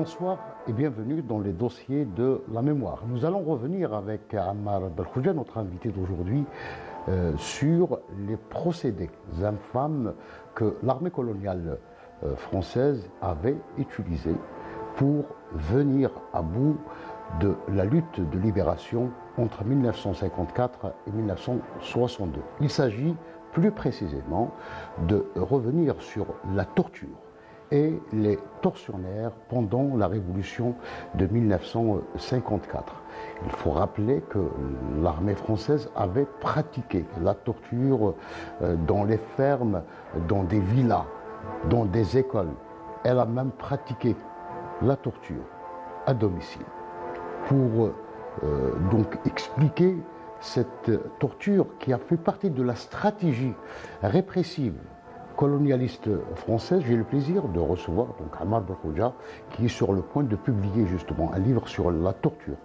Bonsoir et bienvenue dans les dossiers de la mémoire. Nous allons revenir avec Ammar Belkhouja, notre invité d'aujourd'hui, sur les procédés infâmes que l'armée coloniale française avait utilisés pour venir à bout de la lutte de libération entre 1954 et 1962. Il s'agit plus précisément de revenir sur la torture et les tortionnaires pendant la révolution de 1954. Il faut rappeler que l'armée française avait pratiqué la torture dans les fermes, dans des villas, dans des écoles. Elle a même pratiqué la torture à domicile. Pour donc expliquer cette torture qui a fait partie de la stratégie répressive colonialiste française, j'ai le plaisir de recevoir donc Ammar Belkhouja, qui est sur le point de publier justement un livre sur la torture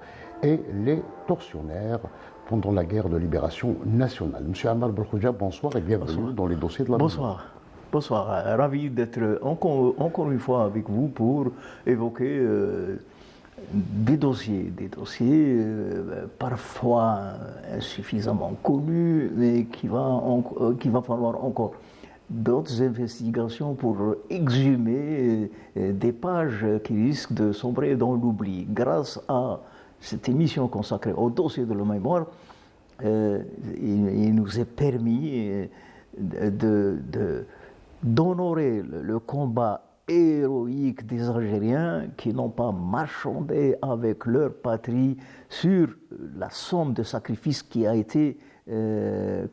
et les tortionnaires pendant la guerre de libération nationale. Monsieur Ammar Belkhouja, bonsoir et bienvenue dans les dossiers de la Bonsoir. Bonsoir, ravi d'être encore une fois avec vous pour évoquer des dossiers parfois insuffisamment connus, mais qu'il va falloir encore d'autres investigations pour exhumer des pages qui risquent de sombrer dans l'oubli. Grâce à cette émission consacrée au dossier de la mémoire, il nous est permis d'honorer le combat héroïque des Algériens qui n'ont pas marchandé avec leur patrie sur la somme de sacrifices qui a été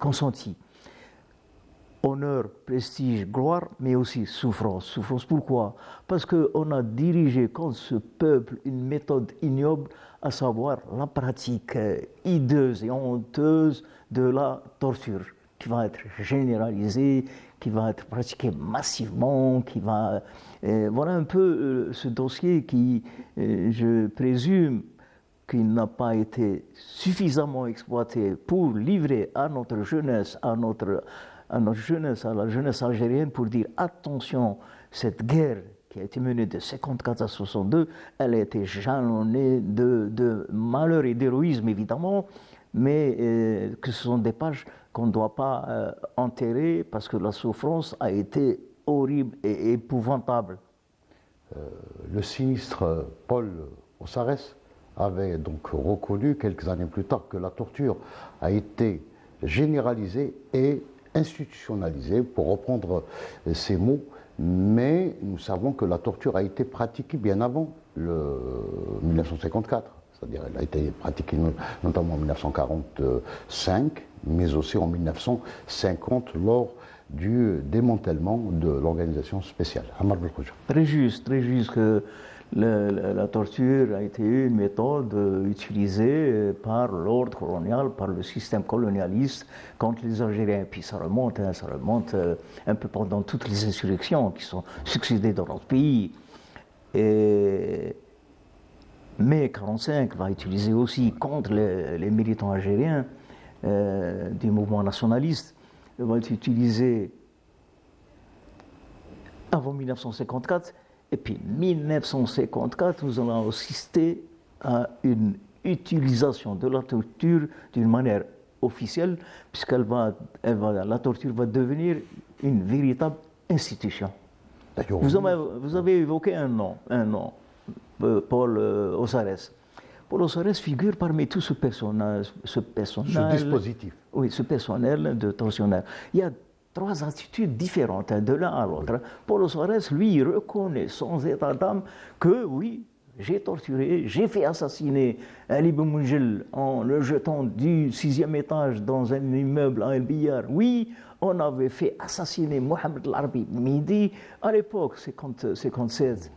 consentie. Honneur, prestige, gloire, mais aussi souffrance. Souffrance pourquoi? Parce qu'on a dirigé contre ce peuple une méthode ignoble, à savoir la pratique hideuse et honteuse de la torture, qui va être généralisée, qui va être pratiquée massivement, voilà un peu ce dossier qui, je présume, qu'il n'a pas été suffisamment exploité pour livrer à notre jeunesse, à la jeunesse algérienne, pour dire attention, cette guerre qui a été menée de 54 à 62, elle a été jalonnée de malheur et d'héroïsme évidemment, mais que ce sont des pages qu'on ne doit pas enterrer parce que la souffrance a été horrible et épouvantable. Le sinistre Paul Ossarès avait donc reconnu quelques années plus tard que la torture a été généralisée et institutionnalisée, pour reprendre ces mots, mais nous savons que la torture a été pratiquée bien avant le 1954. C'est-à-dire qu'elle a été pratiquée notamment en 1945, mais aussi en 1950 lors du démantèlement de l'organisation spéciale. Ammar Belkhouja. Très juste que la torture a été une méthode utilisée par l'ordre colonial, par le système colonialiste contre les Algériens. Et puis ça remonte un peu pendant toutes les insurrections qui sont succédées dans notre pays. Et mai 1945 va utiliser aussi contre les militants algériens du mouvement nationaliste, va être utilisé avant 1954, et puis 1954, nous allons assister à une utilisation de la torture d'une manière officielle, puisque la torture va devenir une véritable institution. Vous avez évoqué un nom. Paul Ossarès. Paul Ossarès figure parmi tout ce personnel. Ce dispositif. Oui, ce personnel de tortionnaire. Il y a trois attitudes différentes de l'un à l'autre. Paul Ossarès, lui, reconnaît sans état d'âme que oui, j'ai torturé, j'ai fait assassiner Ali Boumengel en le jetant du 6e étage dans un immeuble à El Biyar. Oui, on avait fait assassiner Mohamed El Arbi Midi à l'époque, 57.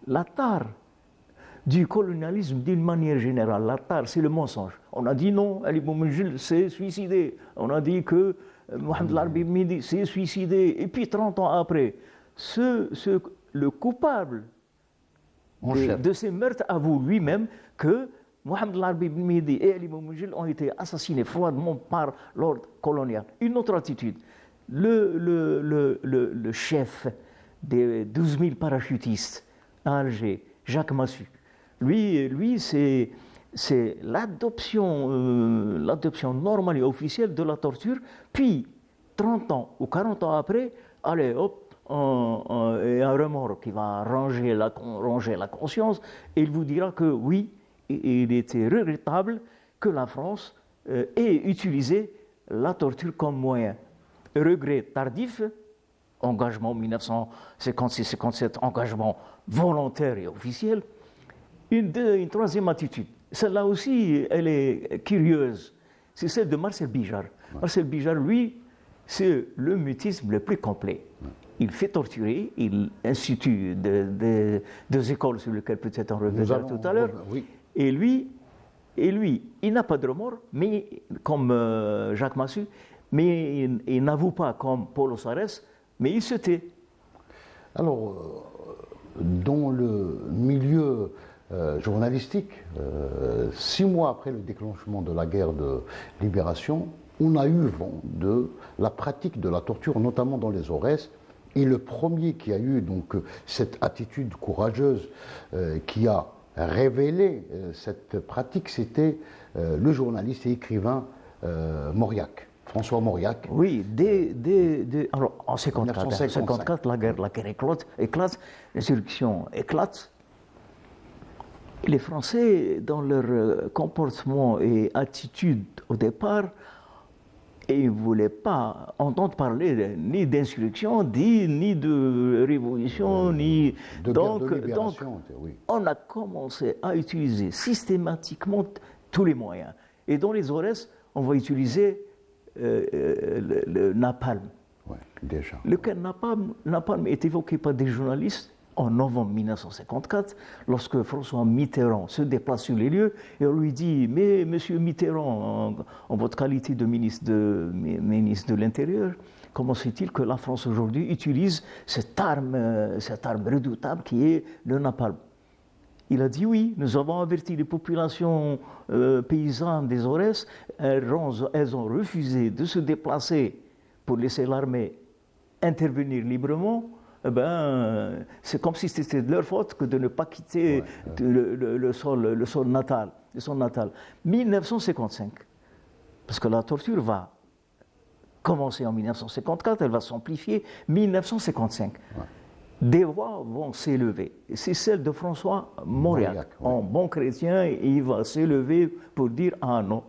La tare du colonialisme d'une manière générale, la tare, c'est le mensonge. On a dit non, Ali Boumengel s'est suicidé. On a dit que Mohamed El Arbi Midi s'est suicidé. Et puis 30 ans après, le coupable de ces meurtres avoue lui-même que Mohamed El Arbi Midi et Ali Boumengel ont été assassinés froidement par l'ordre colonial. Une autre attitude. Le chef des 12 000 parachutistes à Alger, Jacques Massu. Lui c'est l'adoption normale et officielle de la torture, puis 30 ans ou 40 ans après, allez hop, et un remords qui va ranger la conscience, et il vous dira que oui, il était regrettable que la France ait utilisé la torture comme moyen. Regret tardif, engagement 1956-57, engagement volontaire et officiel. Une troisième attitude, celle-là aussi, elle est curieuse, c'est celle de Marcel Bijard. Marcel Bijard, lui, c'est le mutisme le plus complet. Il fait torturer, il institue deux écoles sur lesquelles peut-être on reviendra tout à l'heure. Oui. Et lui, il n'a pas de remords, mais comme Jacques Massu, mais il n'avoue pas comme Paul Ossarès, mais il se tait. Alors, dans le milieu journalistique, 6 mois après le déclenchement de la guerre de libération, on a eu vent de la pratique de la torture, notamment dans les Aurès. Et le premier qui a eu donc cette attitude courageuse, qui a révélé cette pratique, c'était le journaliste et écrivain Mauriac, François Mauriac. Oui, alors en 1954, la guerre éclate, l'insurrection éclate. Et les Français, dans leur comportement et attitude au départ, ils ne voulaient pas entendre parler ni d'insurrection, ni de révolution, ni... De guerre de libération, oui. On a commencé à utiliser systématiquement tous les moyens. Et dans les Aurès, on va utiliser le napalm. Oui, déjà. Lequel napalm est évoqué par des journalistes en novembre 1954, lorsque François Mitterrand se déplace sur les lieux, et on lui dit « Mais monsieur Mitterrand, en votre qualité de ministre de l'Intérieur, comment se fait-il que la France aujourd'hui utilise cette arme redoutable qui est le napalm ?» Il a dit oui, nous avons averti les populations paysannes des Aurès, elles ont refusé de se déplacer pour laisser l'armée intervenir librement. Eh ben, c'est comme si c'était de leur faute que de ne pas quitter le sol natal. 1955, parce que la torture va commencer en 1954, elle va s'amplifier. 1955. Des voix vont s'élever. C'est celle de François Mauriac. En bon chrétien, il va s'élever pour dire « Ah non,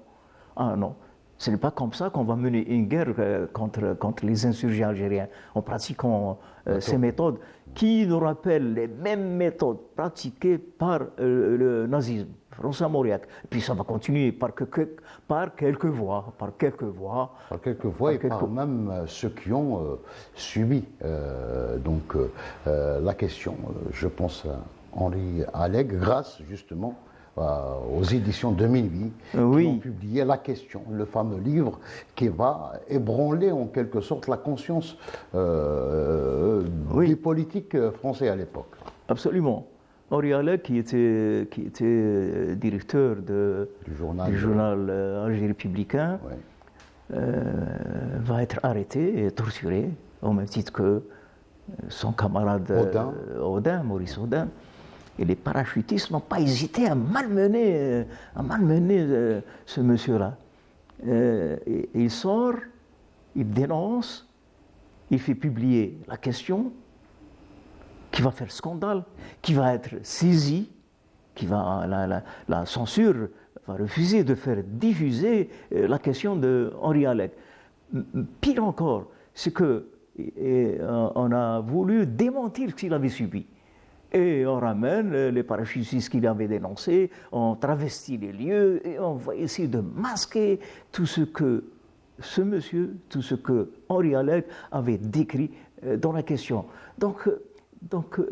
ah non ». Ce n'est pas comme ça qu'on va mener une guerre contre les insurgés algériens, en pratiquant ces méthodes qui nous rappellent les mêmes méthodes pratiquées par le nazisme, François Mauriac. Puis ça va continuer par quelques voix, et par même ceux qui ont subi la question. Je pense à Henri Allègre, grâce justement aux éditions 2008, qui ont publié La Question, le fameux livre qui va ébranler en quelque sorte la conscience des politiques français à l'époque. Absolument. Henri Allègre, qui était directeur du journal Alger républicain, va être arrêté et torturé, au même titre que son camarade Maurice Audin. Et les parachutistes n'ont pas hésité à malmener ce monsieur-là. Il sort, il dénonce, il fait publier La Question, qui va faire scandale, qui va être saisie, la censure va refuser de faire diffuser La Question de Henri Allègre. Pire encore, c'est qu'on a voulu démentir ce qu'il avait subi. Et on ramène les parachutistes qu'il avait dénoncés, on travestit les lieux et on va essayer de masquer tout ce que ce monsieur, tout ce que Henri Allègre avait décrit dans La Question. Donc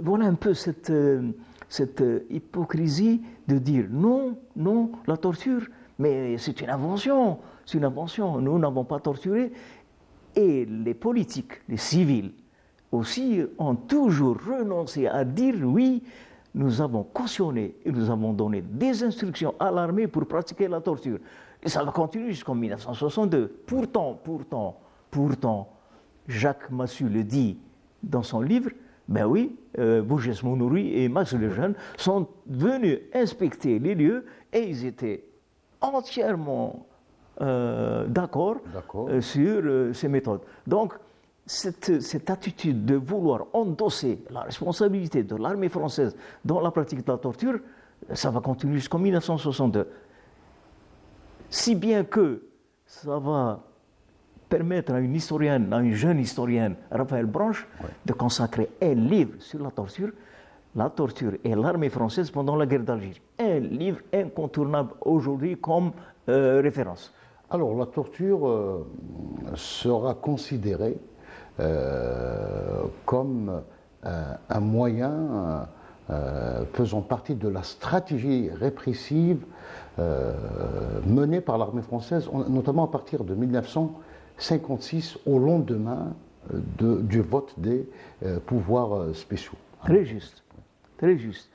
voilà un peu cette hypocrisie de dire non, la torture, mais c'est une invention, nous n'avons pas torturé. Et les politiques, les civils, aussi ont toujours renoncé à dire oui, nous avons cautionné et nous avons donné des instructions à l'armée pour pratiquer la torture. Et ça va continuer jusqu'en 1962. Pourtant, Jacques Massu le dit dans son livre, Ben oui, Bourges Mounouri et Max Lejeune sont venus inspecter les lieux et ils étaient entièrement d'accord sur ces méthodes. Donc, cette attitude de vouloir endosser la responsabilité de l'armée française dans la pratique de la torture, ça va continuer jusqu'en 1962. Si bien que ça va permettre à une historienne, à une jeune historienne, Raphaël Branche, de consacrer un livre sur la torture et l'armée française pendant la guerre d'Algérie. Un livre incontournable aujourd'hui comme référence. Alors, la torture sera considérée comme un moyen faisant partie de la stratégie répressive menée par l'armée française, notamment à partir de 1956, au lendemain du vote des pouvoirs spéciaux. Très juste, très juste.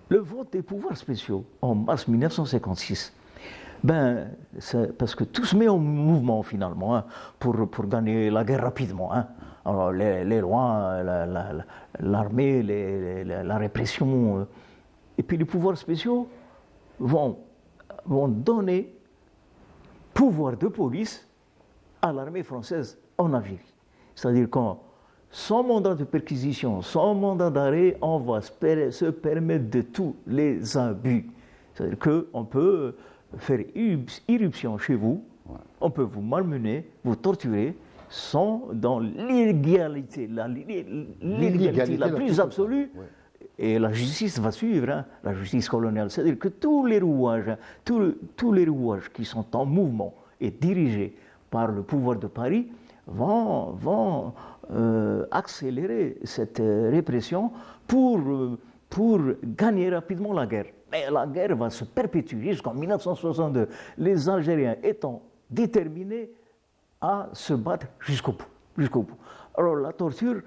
Le vote des pouvoirs spéciaux en mars 1956, parce que tout se met en mouvement finalement pour gagner la guerre rapidement. Alors les lois, l'armée, la répression, et puis les pouvoirs spéciaux vont donner pouvoir de police à l'armée française en Algérie. C'est-à-dire quand, sans mandat de perquisition, sans mandat d'arrêt, on va se permettre de tous les abus. C'est-à-dire qu'on peut faire irruption chez vous, on peut vous malmener, vous torturer, dans l'illégalité, l'illégalité la plus absolue, et la justice va suivre, la justice coloniale. C'est-à-dire que tous les rouages qui sont en mouvement et dirigés par le pouvoir de Paris vont accélérer cette répression pour gagner rapidement la guerre. Mais la guerre va se perpétuer jusqu'en 1962, les Algériens étant déterminés à se battre jusqu'au bout. Alors la torture,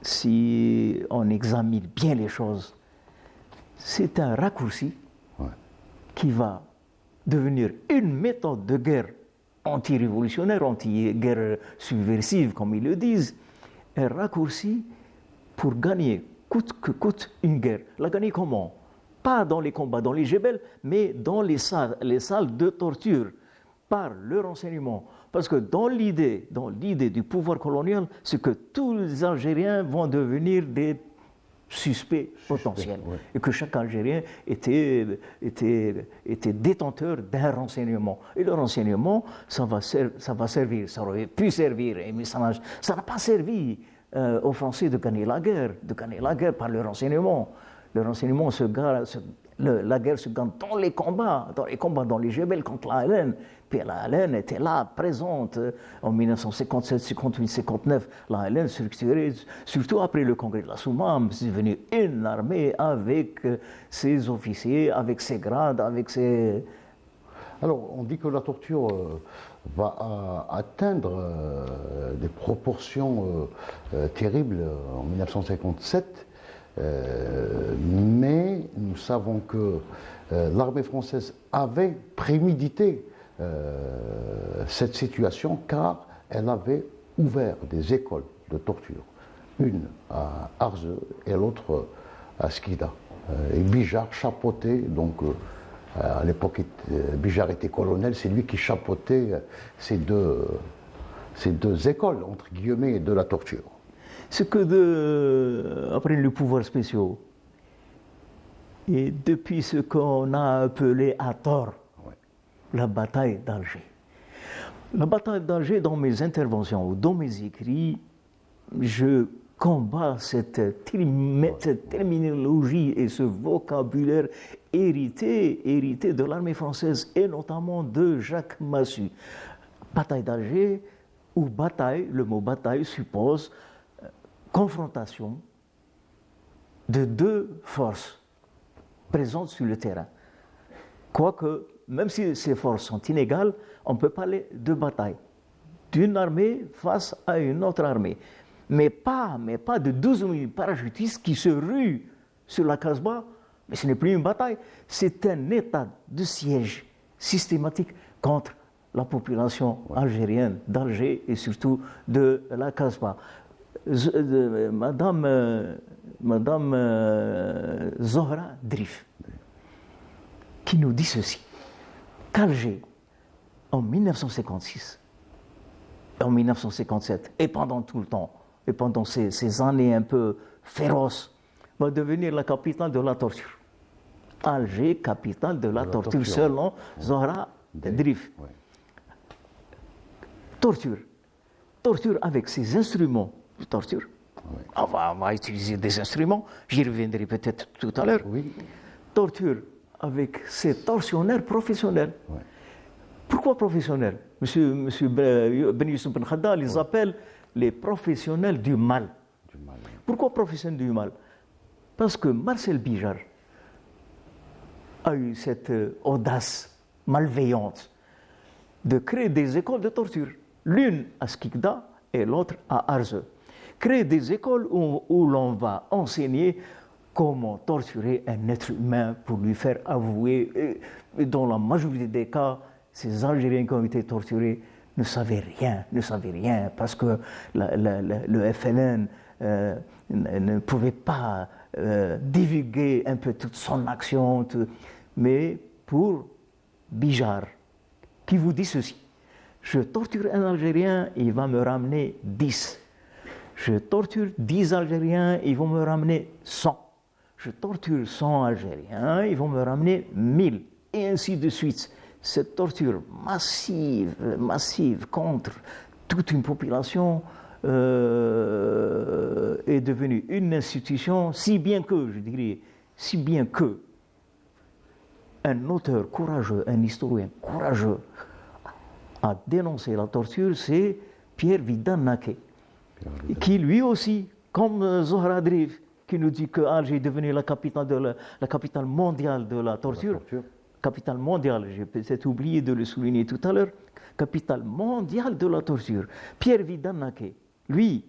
si on examine bien les choses, c'est un raccourci qui va devenir une méthode de guerre anti-révolutionnaire, anti-guerre subversive, comme ils le disent, un raccourci pour gagner coûte que coûte une guerre. La gagner comment? Pas dans les combats, dans les Jebel, mais dans les salles de torture, par le renseignement. Parce que dans l'idée du pouvoir colonial, c'est que tous les Algériens vont devenir des suspects potentiels. Et que chaque Algérien était détenteur d'un renseignement. Et le renseignement, ça va servir, ça aurait pu servir, mais ça n'a pas servi aux Français de gagner la guerre par le renseignement. Le renseignement la guerre se gagne dans les combats, dans les Jebel contre la LN. Puis la LN était là, présente en 1957, 58, 59. La LN structurée, surtout après le congrès de la Soumam, c'est devenu une armée avec ses officiers, avec ses grades, avec ses... Alors, on dit que la torture va atteindre des proportions terribles en 1957. Mais nous savons que l'armée française avait prémédité cette situation car elle avait ouvert des écoles de torture, une à Arzeux et l'autre à Skida. Et Bijard chapeautait, donc à l'époque Bijard était colonel, c'est lui qui chapeautait ces deux écoles, entre guillemets, de la torture. Ce que après les pouvoirs spéciaux, et depuis ce qu'on a appelé à tort la bataille d'Alger. La bataille d'Alger, dans mes interventions ou dans mes écrits, je combats cette terminologie et ce vocabulaire hérité de l'armée française et notamment de Jacques Massu. Bataille d'Alger ou bataille, le mot bataille suppose confrontation de deux forces présentes sur le terrain. Quoique, même si ces forces sont inégales, on peut parler de bataille, d'une armée face à une autre armée. Mais pas de 12 000 parachutistes qui se ruent sur la Casbah, mais ce n'est plus une bataille, c'est un état de siège systématique contre la population algérienne d'Alger et surtout de la Casbah. Madame Zohra Drif, qui nous dit ceci, qu'Alger, en 1956, en 1957, et pendant tout le temps, et pendant ces années un peu féroces, va devenir la capitale de la torture. Alger, capitale de la torture, selon Zohra Drif. Ouais. Torture avec ses instruments de torture. Ouais. On va utiliser des instruments, j'y reviendrai peut-être tout à l'heure. Oui. Torture avec ses tortionnaires professionnels. Ouais. Pourquoi professionnels? Monsieur Ben Youssef Ben Khadda les appelle les professionnels du mal. Du mal. Pourquoi professionnels du mal? Parce que Marcel Bijard a eu cette audace malveillante de créer des écoles de torture. L'une à Skikda et l'autre à Arze. Créer des écoles où l'on va enseigner comment torturer un être humain pour lui faire avouer. Et dans la majorité des cas, ces Algériens qui ont été torturés ne savaient rien, parce que le FLN ne pouvait pas divulguer un peu toute son action. Mais pour Bijard, qui vous dit ceci, je torture un Algérien, il va me ramener 10. Je torture 10 Algériens, ils vont me ramener 100. Je torture 100 Algériens, ils vont me ramener 1000. Et ainsi de suite. Cette torture massive contre toute une population est devenue une institution, si bien que un auteur courageux, un historien courageux a dénoncé la torture, c'est Pierre Vidal-Naquet, qui lui aussi, comme Zohra Drif, qui nous dit que Alger est devenue la capitale mondiale de la torture. Capitale mondiale, j'ai peut-être oublié de le souligner tout à l'heure, capitale mondiale de la torture. Pierre Vidal-Naquet, lui,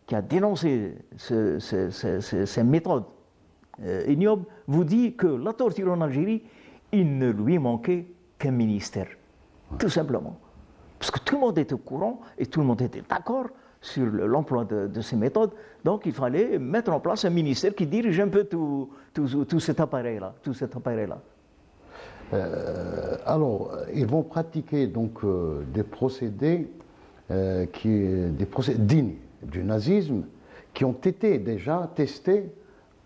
qui a dénoncé ces méthodes ignobles, vous dit que la torture en Algérie, il ne lui manquait qu'un ministère, tout simplement. Parce que tout le monde était au courant et tout le monde était d'accord sur l'emploi de ces méthodes. Donc il fallait mettre en place un ministère qui dirige un peu tout cet appareil-là. Alors, ils vont pratiquer donc des procédés dignes du nazisme qui ont été déjà testés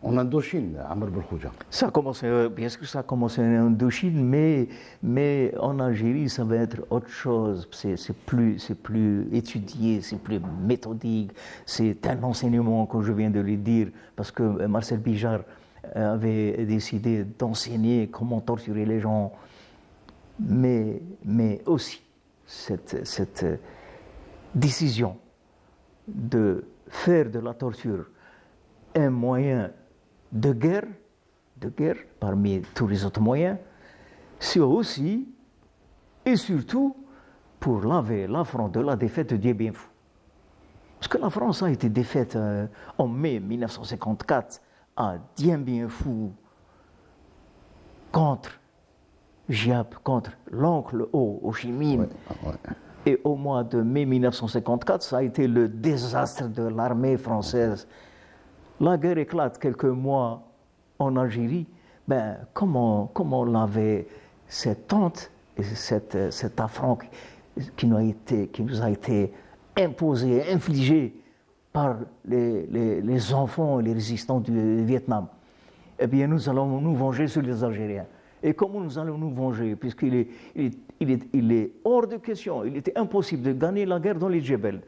en Indochine, Amr Belkhouja. Ça a commencé, bien sûr, ça a commencé en Indochine, mais en Algérie, ça va être autre chose. C'est plus étudié, c'est plus méthodique. C'est un enseignement, comme je viens de le dire, parce que Marcel Bijard avait décidé d'enseigner comment torturer les gens, mais aussi cette décision de faire de la torture un moyen de guerre parmi tous les autres moyens, c'est aussi et surtout pour laver l'affront de la défaite de Dien Bien Phu. Parce que la France a été défaite en mai 1954 à Dien Bien Phu contre Giap, contre l'oncle Ho Chi Minh. Ouais. Et au mois de mai 1954, ça a été le désastre de l'armée française. La guerre éclate quelques mois en Algérie. Comment laver cette honte et cet affront qui nous a été imposé, infligé par les enfants et les résistants du Vietnam? Eh bien, nous allons nous venger sur les Algériens. Et comment nous allons nous venger? Puisqu'il est hors de question, il était impossible de gagner la guerre dans les Djebel,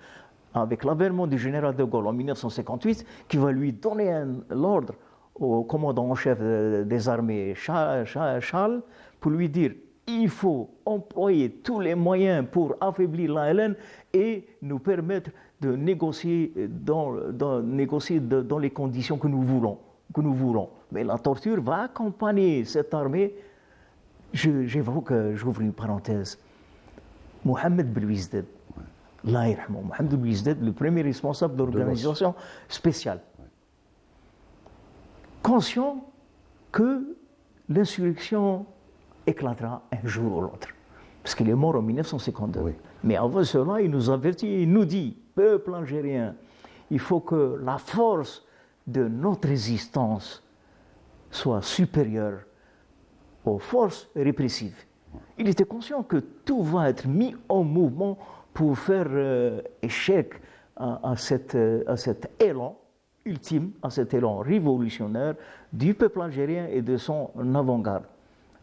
avec l'avènement du général de Gaulle en 1958, qui va lui donner l'ordre au commandant en chef des armées, Charles, pour lui dire il faut employer tous les moyens pour affaiblir l'ALN et nous permettre de négocier dans les conditions que nous voulons. Mais la torture va accompagner cette armée. J'évoque, j'ouvre une parenthèse, Mohamed Belouizdad, Mohamed Belouizdad, le premier responsable de l'organisation spéciale, conscient que l'insurrection éclatera un jour ou l'autre. parce qu'il est mort en 1952. Oui. Mais avant cela, il nous avertit, il nous dit, peuple algérien, il faut que la force de notre résistance soit supérieure aux forces répressives. Il était conscient que tout va être mis en mouvement pour faire échec à cet élan ultime, à cet élan révolutionnaire du peuple algérien et de son avant-garde.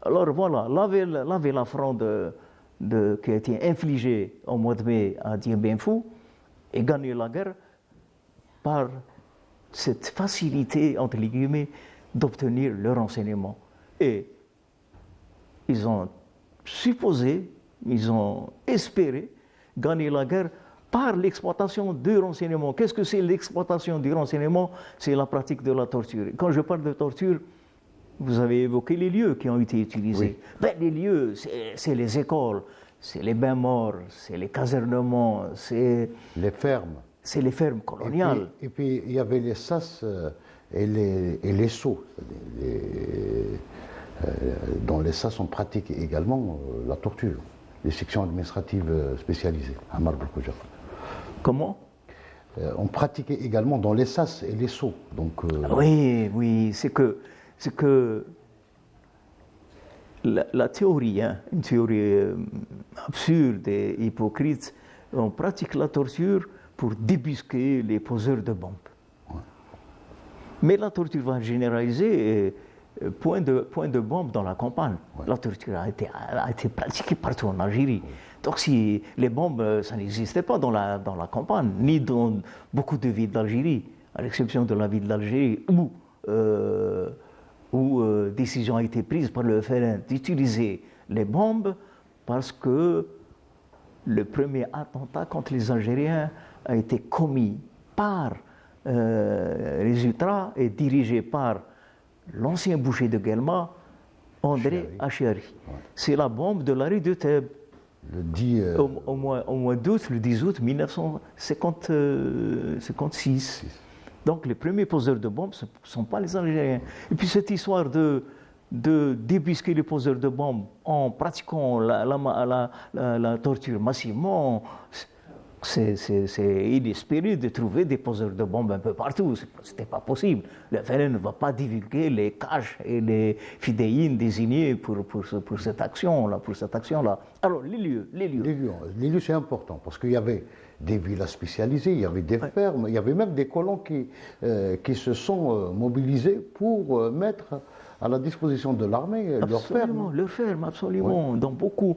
Alors voilà, laver l'affront qui a été infligée au mois de mai à Dien Bien Phu et gagner la guerre par cette facilité, entre les guillemets, d'obtenir le renseignement. Et ils ont supposé, ils ont espéré gagner la guerre par l'exploitation du renseignement. Qu'est-ce que c'est l'exploitation du renseignement? C'est la pratique de la torture. Quand je parle de torture, vous avez évoqué les lieux qui ont été utilisés. Oui. Ben, les lieux, c'est les écoles, c'est les bains-morts, c'est les casernements, c'est Les fermes. les fermes coloniales. Et puis, il y avait les sas et les sceaux. Dans les sas, on pratique également la torture. Les sections administratives spécialisées à Marbouja. Comment? On pratiquait également dans les sas et les sceaux. Donc, Oui, c'est que la théorie, hein, une théorie absurde et hypocrite, on pratique la torture pour débusquer les poseurs de bombes. Ouais. Mais la torture va généraliser point de bombe dans la campagne. Ouais. La torture a été pratiquée partout en Algérie. Donc si les bombes, ça n'existait pas dans la campagne, ni dans beaucoup de villes d'Algérie, à l'exception de la ville d'Algérie où décision a été prise par le FLN d'utiliser les bombes parce que le premier attentat contre les Algériens a été commis par les Ultras et dirigé par l'ancien boucher de Guelma, André Achiari. Ouais. C'est la bombe de la rue de Thèbes. le 10. Au mois d'août, le 10 août 1956. Donc les premiers poseurs de bombes ne sont pas les Algériens. Et puis cette histoire de débusquer les poseurs de bombes en pratiquant la torture massivement, c'est inespéré de trouver des poseurs de bombes un peu partout. Ce n'était pas possible. Le FLN ne va pas divulguer les caches et les fidéines désignés pour cette action-là. Alors les lieux. Les lieux, c'est important parce qu'il y avait des villas spécialisées, il y avait des fermes, il y avait même des colons qui se sont mobilisés pour mettre à la disposition de l'armée leurs fermes. Leurs fermes, absolument. Ouais. Dans beaucoup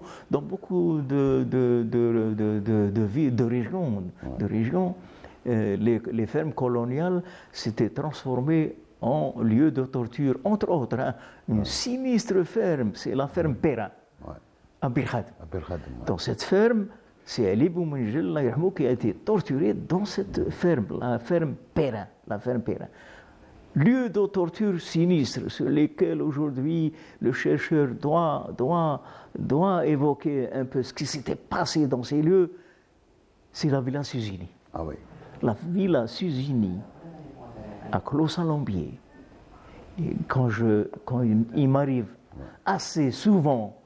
de villes, de régions, les fermes coloniales s'étaient transformées en lieux de torture. Entre autres, hein, une sinistre ferme, c'est la ferme Périn, à Birkhad. Dans cette ferme, c'est Ali Boumenjel qui a été torturé dans cette ferme, la ferme Périn. Lieu de torture sinistre sur lesquels aujourd'hui le chercheur doit évoquer un peu ce qui s'était passé dans ces lieux, c'est la Villa Susini. Ah oui. La Villa Susini à Clos-Salambier. Et quand il m'arrive assez souvent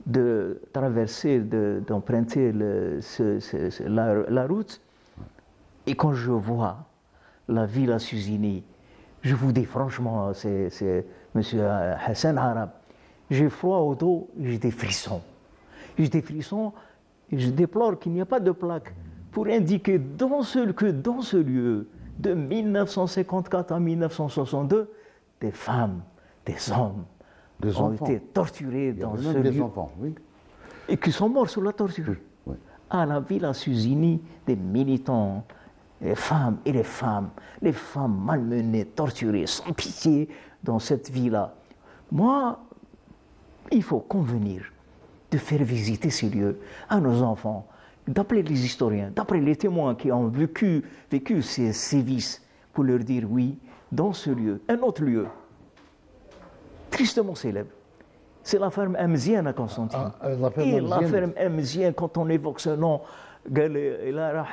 de traverser, d'emprunter la route, et quand je vois la Villa Susini, je vous dis franchement, c'est M. Hassan Arab, j'ai froid au dos, j'ai des frissons. Et je déplore qu'il n'y a pas de plaque pour indiquer que dans ce lieu, de 1954 à 1962, des femmes, des hommes ont été torturés dans ce lieu. Des enfants, oui. Et qui sont morts sous la torture. Oui. À la Villa Susini, des militants, les femmes malmenées, torturées, sans pitié dans cette villa. Moi, il faut convenir de faire visiter ces lieux à nos enfants, d'appeler les historiens, d'appeler les témoins qui ont vécu ces sévices, pour leur dire oui, dans ce lieu, un autre lieu, tristement célèbre, c'est la ferme Amzienne à Constantine. La ferme Amzienne, quand on évoque ce nom, la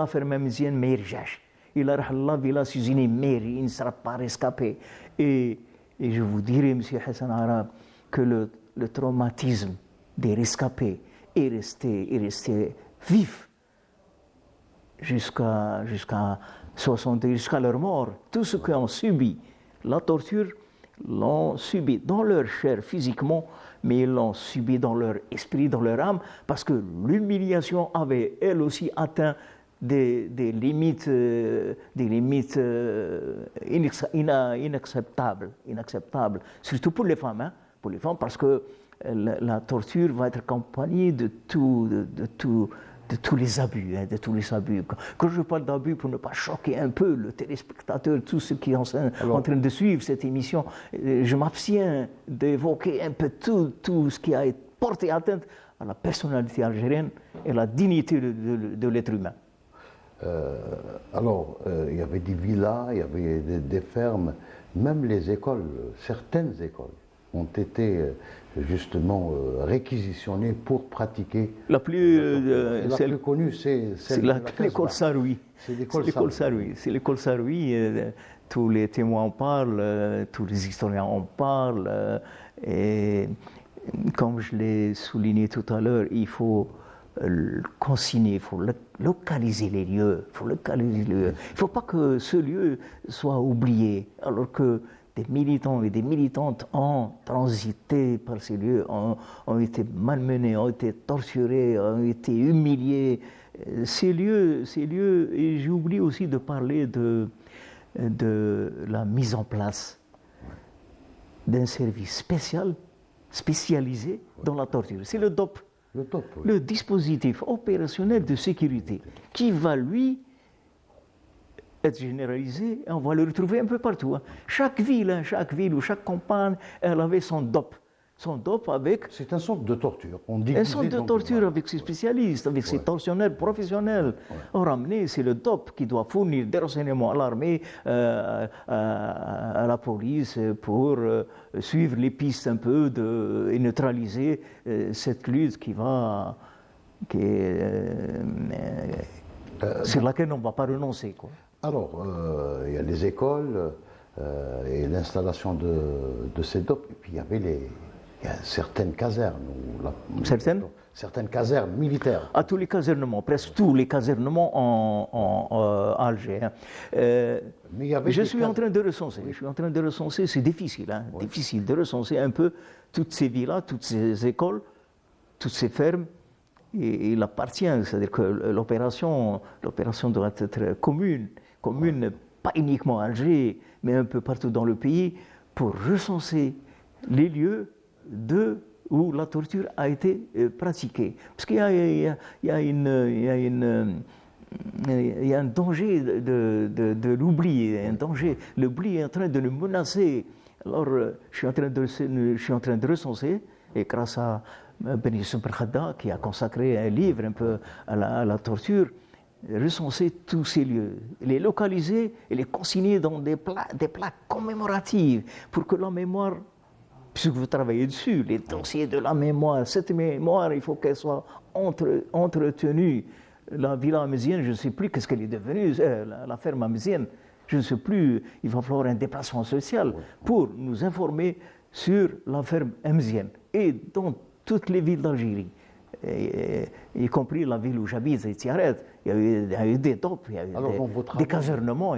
ferme Amzienne ما يرجعش. Il a la Villa Susini, mais il ne sera pas rescapé. Et je vous dirai, M. Hassan Arab, que le traumatisme des rescapés est resté vif jusqu'à 60, jusqu'à leur mort. Tous ceux qui ont subi la torture l'ont subi dans leur chair physiquement, mais ils l'ont subi dans leur esprit, dans leur âme, parce que l'humiliation avait elle aussi atteint des limites inacceptables, surtout pour les femmes, parce que la torture va être accompagnée de tous les abus, de tous les abus. Quand je parle d'abus, pour ne pas choquer un peu le téléspectateur, tous ceux qui sont en train de suivre cette émission, je m'abstiens d'évoquer un peu tout ce qui a porté atteinte à la personnalité algérienne et à la dignité de l'être humain. Il y avait des villas, il y avait des fermes, même les écoles, certaines écoles ont été justement réquisitionnées pour pratiquer. La plus connue, c'est l'école Saroui. C'est l'école Saroui. Tous les témoins en parlent, tous les historiens en parlent. Et comme je l'ai souligné tout à l'heure, il faut consigner, il faut localiser les lieux. Il ne faut pas que ce lieu soit oublié, alors que des militants et des militantes ont transité par ces lieux, ont été malmenés, ont été torturés, ont été humiliés. Ces lieux, et j'ai oublié aussi de parler de la mise en place d'un service spécialisé dans la torture. C'est le DOP. Le dispositif opérationnel de sécurité, qui va, lui, être généralisé, et on va le retrouver un peu partout. Chaque ville ou chaque campagne, elle avait son DOP. Son DOP avec... C'est un centre de torture. Un centre de torture avec ses spécialistes, avec ses tortionnaires professionnels. On ramenait, c'est le DOP qui doit fournir des renseignements à l'armée, à la police, pour suivre les pistes un peu et neutraliser cette lutte sur laquelle on ne va pas renoncer, quoi. Alors, il y a les écoles et l'installation de ces DOP, et puis il y a certaines casernes. Certaines casernes militaires. À tous les casernements, presque tous les casernements en Alger. Je suis en train de recenser, c'est difficile, difficile de recenser un peu toutes ces villas, toutes ces écoles, toutes ces fermes. Et il appartient, c'est-à-dire que l'opération doit être commune, pas uniquement à Alger, mais un peu partout dans le pays, pour recenser les lieux où la torture a été pratiquée. Parce qu'il y a un danger de l'oubli, un danger. L'oubli est en train de nous menacer. Alors, je suis en train de recenser, et grâce à Ben Youssef Khadda, qui a consacré un livre un peu à la torture, recenser tous ces lieux, les localiser et les consigner dans des plaques commémoratives pour que la mémoire, puisque vous travaillez dessus, les dossiers de la mémoire, cette mémoire, il faut qu'elle soit entretenue. La villa amézienne, je ne sais plus qu'est-ce qu'elle est devenue, la ferme amézienne, je ne sais plus, il va falloir un déplacement social pour nous informer sur la ferme amézienne et dans toutes les villes d'Algérie, y compris la ville où j'habite, Tiaret. Il y a eu des DOP, il y a eu des casernements.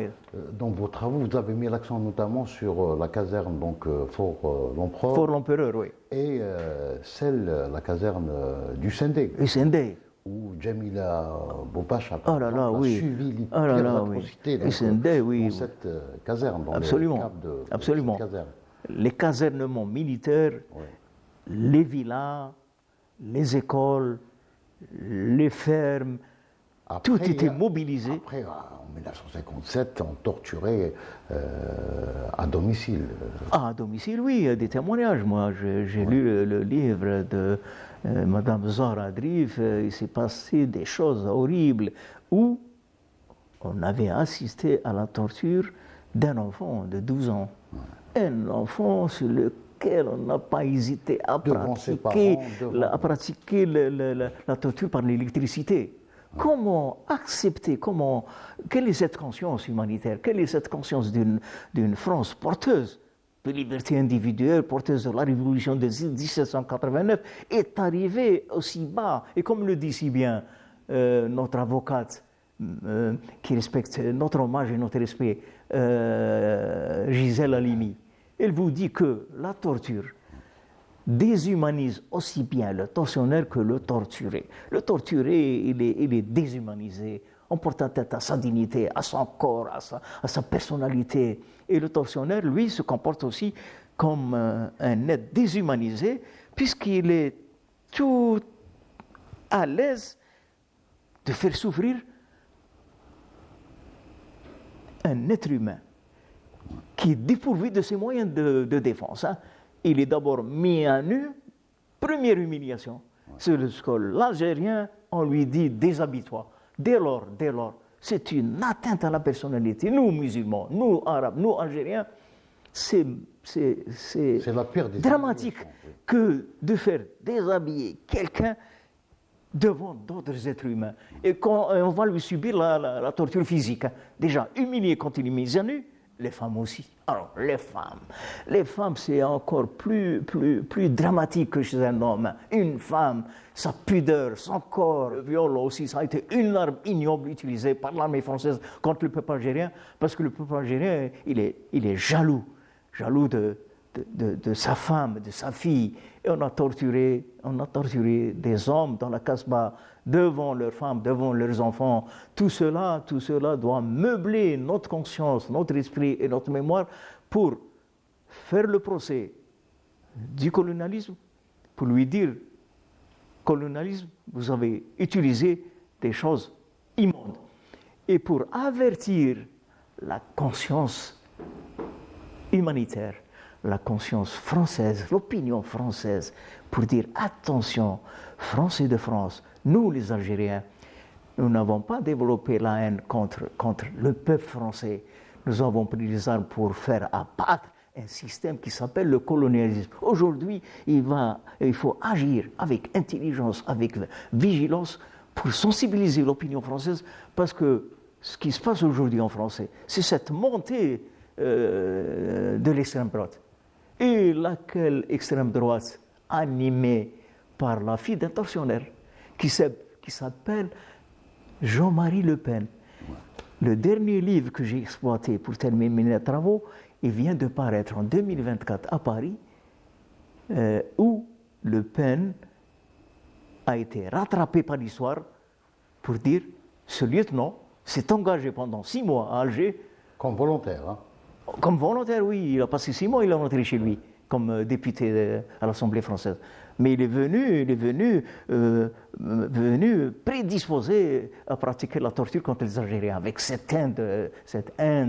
Dans vos travaux, vous avez mis l'accent notamment sur la caserne Fort l'Empereur. Fort l'Empereur, oui. Et la caserne du Sendé. Du Sendé. Où Jamila Boupacha a suivi les pires atrocités dans cette caserne. Absolument. Absolument. Les casernements militaires, les villas, les écoles, les fermes, tout était mobilisé. Après, en 1957, on torturait à domicile. À domicile, oui, il y a des témoignages. Moi, j'ai lu le livre de Madame Zahra Drif. Il s'est passé des choses horribles où on avait assisté à la torture d'un enfant de 12 ans. Un enfant sur lequel on n'a pas hésité à pratiquer la torture par l'électricité. Comment accepter, quelle est cette conscience humanitaire, quelle est cette conscience d'une France porteuse de liberté individuelle, porteuse de la révolution de 1789, est arrivée aussi bas. Et comme le dit si bien notre avocate, qui respecte notre hommage et notre respect, Gisèle Halimi, elle vous dit que la torture déshumanise aussi bien le tortionnaire que le torturé. Le torturé, il est déshumanisé, on porte atteinte à sa dignité, à son corps, à sa personnalité. Et le tortionnaire, lui, se comporte aussi comme un être déshumanisé, puisqu'il est tout à l'aise de faire souffrir un être humain qui est dépourvu de ses moyens de défense. Il est d'abord mis à nu, première humiliation. Sur le sol algérien, on lui dit déshabille-toi. Dès lors, c'est une atteinte à la personnalité. Nous, musulmans, nous, arabes, nous, algériens, c'est la pire des dramatique que de faire déshabiller quelqu'un devant d'autres êtres humains. Et quand on va lui subir la torture physique. Déjà, humilié quand il est mis à nu, les femmes aussi. Alors, les femmes, c'est encore plus dramatique que chez un homme. Une femme, sa pudeur, son corps, le viol aussi, ça a été une arme ignoble utilisée par l'armée française contre le peuple algérien, parce que le peuple algérien, il est jaloux de sa femme, de sa fille. Et on a torturé des hommes dans la Casbah devant leurs femmes, devant leurs enfants. Tout cela doit meubler notre conscience, notre esprit et notre mémoire pour faire le procès du colonialisme, pour lui dire, colonialisme, vous avez utilisé des choses immondes. Et pour avertir la conscience humanitaire, la conscience française, l'opinion française, pour dire attention, Français de France, nous les Algériens, nous n'avons pas développé la haine contre le peuple français. Nous avons pris les armes pour faire abattre un système qui s'appelle le colonialisme. Aujourd'hui, il faut agir avec intelligence, avec vigilance pour sensibiliser l'opinion française, parce que ce qui se passe aujourd'hui en français, c'est cette montée de l'extrême droite. Et laquelle extrême droite animée par la fille d'un tortionnaire qui s'appelle Jean-Marie Le Pen. Le dernier livre que j'ai exploité pour terminer mes travaux, il vient de paraître en 2024 à Paris, où Le Pen a été rattrapé par l'histoire pour dire ce lieutenant s'est engagé pendant 6 mois à Alger. Comme volontaire, hein? Comme volontaire, oui. Il a passé 6 mois, il est rentré chez lui, comme député à l'Assemblée française. Mais il est venu prédisposé à pratiquer la torture contre les Algériens, avec cette haine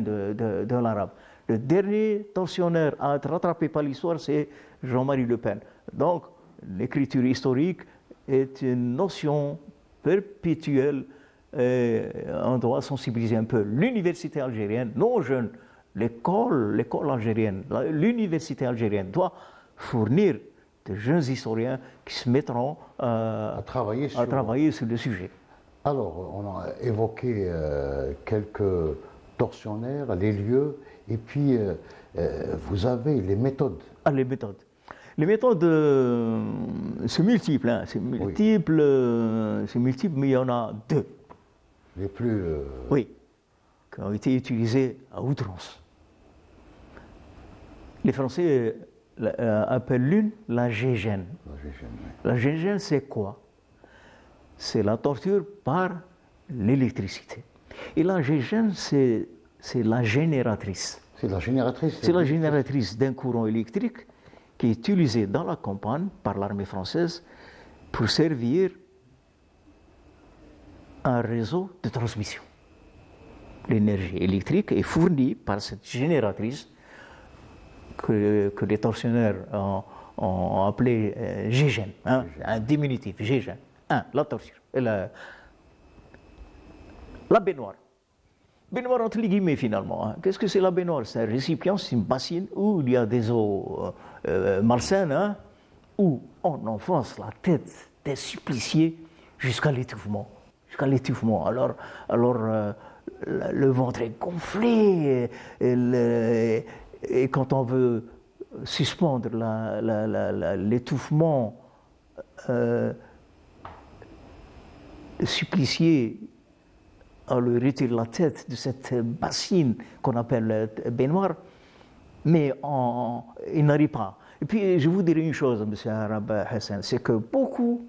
de l'arabe. Le dernier tortionnaire à être rattrapé par l'histoire, c'est Jean-Marie Le Pen. Donc, l'écriture historique est une notion perpétuelle. On doit sensibiliser un peu l'université algérienne, nos jeunes, l'école algérienne, l'université algérienne doit fournir de jeunes historiens qui se mettront à travailler sur le sujet. Alors, on a évoqué quelques tortionnaires, les lieux, et puis vous avez les méthodes. Les méthodes. Les méthodes, c'est multiple, hein, c'est multiple, mais il y en a 2. Les plus... Oui, qui ont été utilisées à outrance. Les Français appellent l'une la gégène. La gégène, c'est quoi? C'est la torture par l'électricité. Et la gégène, c'est la génératrice. C'est la génératrice. C'est la génératrice d'un courant électrique qui est utilisé dans la campagne par l'armée française pour servir un réseau de transmission. L'énergie électrique est fournie par cette génératrice que les tortionnaires ont appelée gégène, hein, un diminutif, gégène. La torture. Et la baignoire. Baignoire entre les guillemets finalement. Hein. Qu'est-ce que c'est la baignoire? C'est un récipient, c'est une bassine où il y a des eaux malsaines, hein, où on enfonce la tête des suppliciés jusqu'à l'étouffement. Alors le ventre est gonflé et quand on veut suspendre l'étouffement, le supplicier à lui retirer la tête de cette bassine qu'on appelle baignoire, mais il n'arrive pas. Et puis je vous dirai une chose, M. Arab Hassan, c'est que beaucoup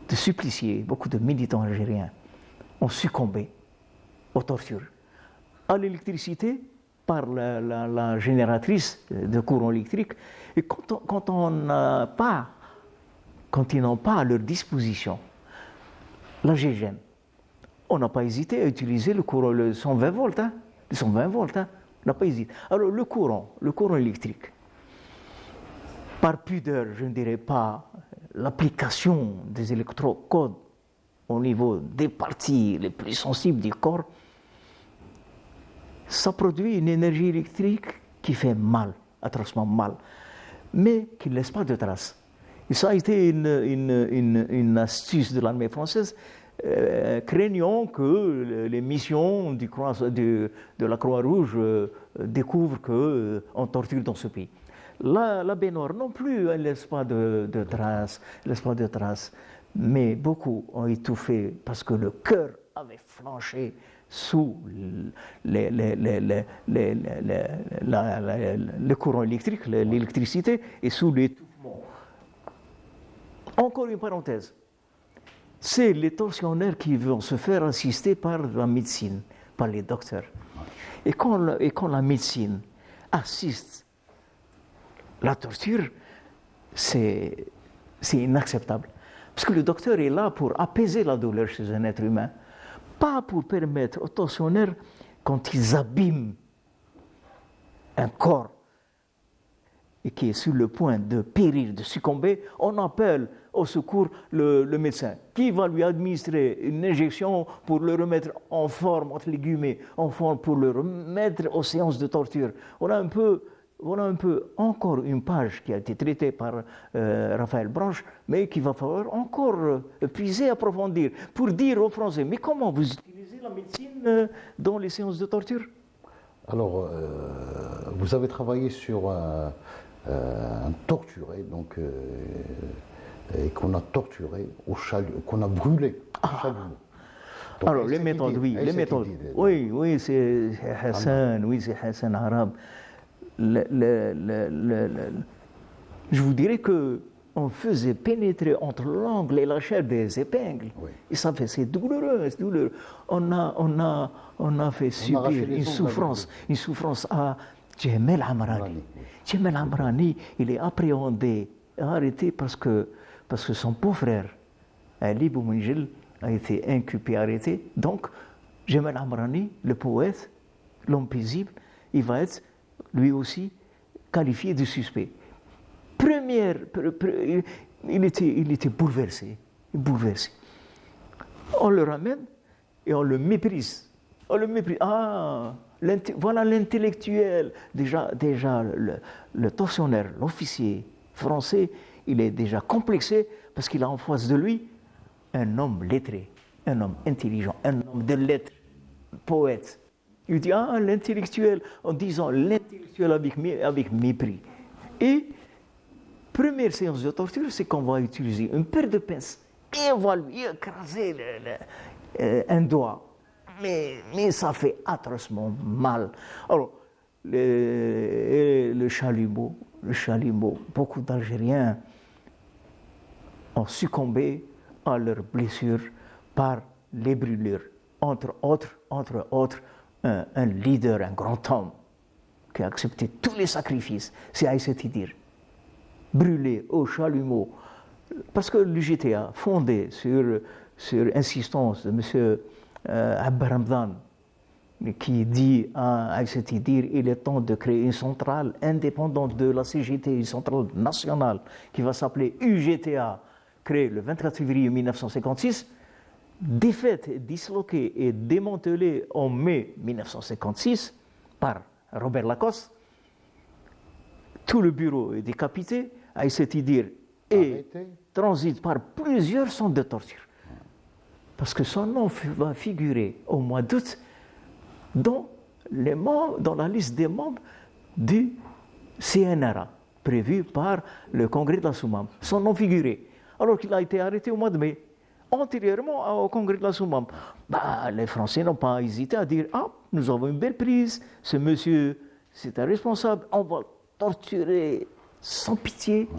de suppliciés, beaucoup de militants algériens ont succombé aux tortures, à l'électricité par la génératrice de courant électrique. Et quand ils n'ont pas à leur disposition la GGN, on n'a pas hésité à utiliser le courant, le 120 volts. Le 120 volts, on n'a pas hésité. Alors le courant électrique, par pudeur, je ne dirais pas l'application des électrocodes au niveau des parties les plus sensibles du corps, ça produit une énergie électrique qui fait mal, atrocement mal, mais qui ne laisse pas de traces. Et ça a été une astuce de l'armée française, craignant que les missions de la Croix-Rouge découvrent qu'on torture dans ce pays. La baignoire non plus, elle ne laisse pas de traces, mais beaucoup ont étouffé parce que le cœur avait flanché sous le courant électrique, l'électricité, et sous l'étouffement. Encore une parenthèse, c'est les tortionnaires qui vont se faire assister par la médecine, par les docteurs. Et quand la médecine assiste la torture, c'est inacceptable. Parce que le docteur est là pour apaiser la douleur chez un être humain, pas pour permettre aux tortionnaires, quand ils abîment un corps et qui est sur le point de périr, de succomber, on appelle au secours le médecin qui va lui administrer une injection pour le remettre en forme, entre les guillemets, en forme pour le remettre aux séances de torture. Voilà un peu encore une page qui a été traitée par Raphaël Branche, mais qu'il va falloir encore puiser, approfondir, pour dire aux Français, mais comment vous utilisez la médecine dans les séances de torture? Alors, vous avez travaillé sur un torturé, donc, et qu'on a torturé au chalumeau, qu'on a brûlé au chalumeau. Donc, alors, les méthodes, oui, les méthodes. Oui, c'est Hassan Arab. Je vous dirais qu'on faisait pénétrer entre l'angle et la chair des épingles. Oui. Et ça fait, c'est douloureux. On a fait subir une souffrance à Djemel Amrani. Djemel Amrani, il est appréhendé, arrêté parce que son beau-frère, Ali Boumenjel, a été inculpé, arrêté. Donc, Djemel Amrani, le poète, l'homme paisible, il va être lui aussi qualifié de suspect. Il était bouleversé. On le ramène et on le méprise. Voilà l'intellectuel. Déjà le tortionnaire, l'officier français, il est déjà complexé parce qu'il a en face de lui un homme lettré, un homme intelligent, un homme de lettres, poète. Il dit, l'intellectuel, en disant l'intellectuel avec mépris. Et, première séance de torture, c'est qu'on va utiliser une paire de pinces et on va lui écraser un doigt. Mais ça fait atrocement mal. Alors, le chalumeau, beaucoup d'Algériens ont succombé à leurs blessures par les brûlures. Entre autres, un leader, un grand homme, qui a accepté tous les sacrifices, c'est Aïssat Idir, brûlé au chalumeau, parce que l'UGTA, fondé sur insistance de M. Abba Ramdan, qui dit à Aïssat Idir, il est temps de créer une centrale indépendante de la CGT, une centrale nationale, qui va s'appeler UGTA, créée le 24 février 1956, défaite, disloquée et démantelée en mai 1956 par Robert Lacoste. Tout le bureau est décapité, Aïssat Idir transite par plusieurs centres de torture. Parce que son nom va figurer au mois d'août dans la liste des membres du CNRA, prévu par le Congrès de la Soumam, son nom figuré, alors qu'il a été arrêté au mois de mai, antérieurement au Congrès de la Soumam. Les Français n'ont pas hésité à dire « Ah, nous avons une belle prise, ce monsieur, c'est un responsable, on va le torturer sans pitié ».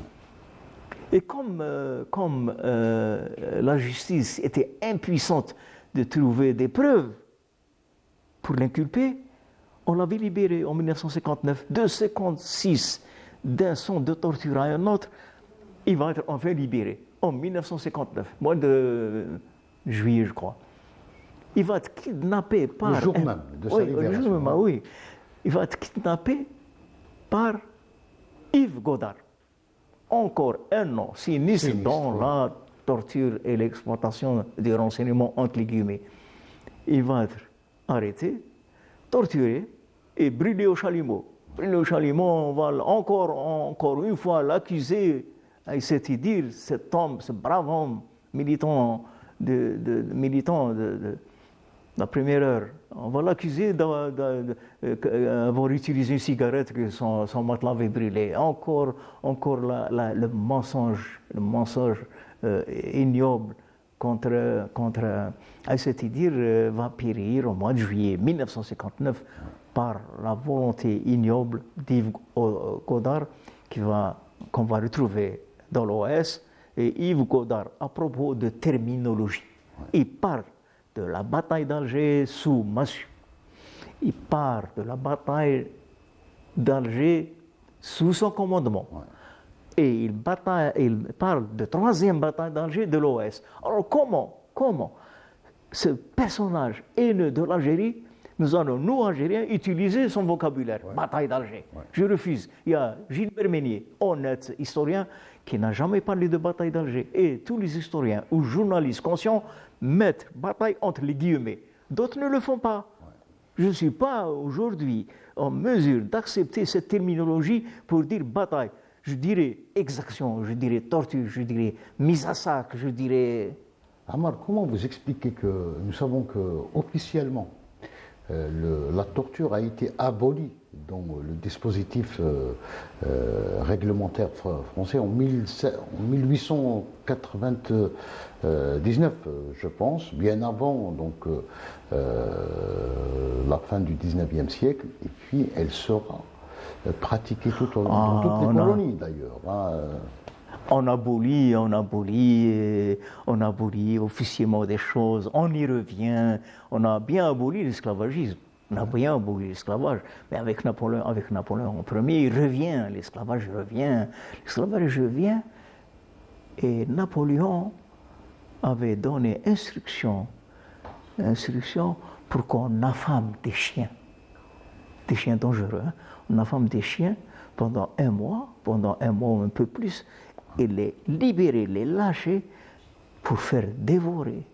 Et comme la justice était impuissante de trouver des preuves pour l'inculper, on l'avait libéré en 1959. De 56, d'un son de torture à un autre, il va être enfin libéré en 1959, mois de juillet, je crois. Il va être kidnappé par... Le jour même de sa libération. Le jour même, oui. Il va être kidnappé par Yves Godard. Encore un nom sinistre dans la torture et l'exploitation des renseignements entre les guillemets. Il va être arrêté, torturé et brûlé au chalumeau. Brûlé au chalumeau, on va encore une fois l'accuser, c'est dire cet homme, ce brave homme, militant de la première heure, on va l'accuser d'avoir utilisé une cigarette que son matelas avait brûlé. Encore le mensonge ignoble contre Aïssatidir va périr au mois de juillet 1959 par la volonté ignoble d'Yves Godard qu'on va retrouver dans l'OAS. Et Yves Godard, à propos de terminologie, il parle de la bataille d'Alger sous Massu. Il part de la bataille d'Alger sous son commandement. Ouais. Et il parle de troisième bataille d'Alger de l'OS. Alors comment ce personnage haineux de l'Algérie, nous allons, nous Algériens, utiliser son vocabulaire, ouais. Bataille d'Alger. Ouais. Je refuse. Il y a Gilbert Meunier, honnête historien, qui n'a jamais parlé de bataille d'Alger. Et tous les historiens ou journalistes conscients mettre bataille entre les guillemets. D'autres ne le font pas. Je ne suis pas aujourd'hui en mesure d'accepter cette terminologie pour dire bataille. Je dirais exaction, je dirais torture, je dirais mise à sac, je dirais... Ammar, comment vous expliquez que nous savons que officiellement la torture a été abolie dans le dispositif réglementaire français en 1899, je pense, bien avant donc, la fin du 19e siècle, et puis elle sera pratiquée dans toutes les colonies d'ailleurs. On abolit officiellement des choses, on y revient, on a bien aboli l'esclavagisme. On a bien aboli l'esclavage, mais avec Napoléon Ier, il revient, l'esclavage revient, et Napoléon avait donné instruction pour qu'on affame des chiens dangereux, on affame des chiens pendant un mois ou un peu plus, et les libérer, les lâcher pour dévorer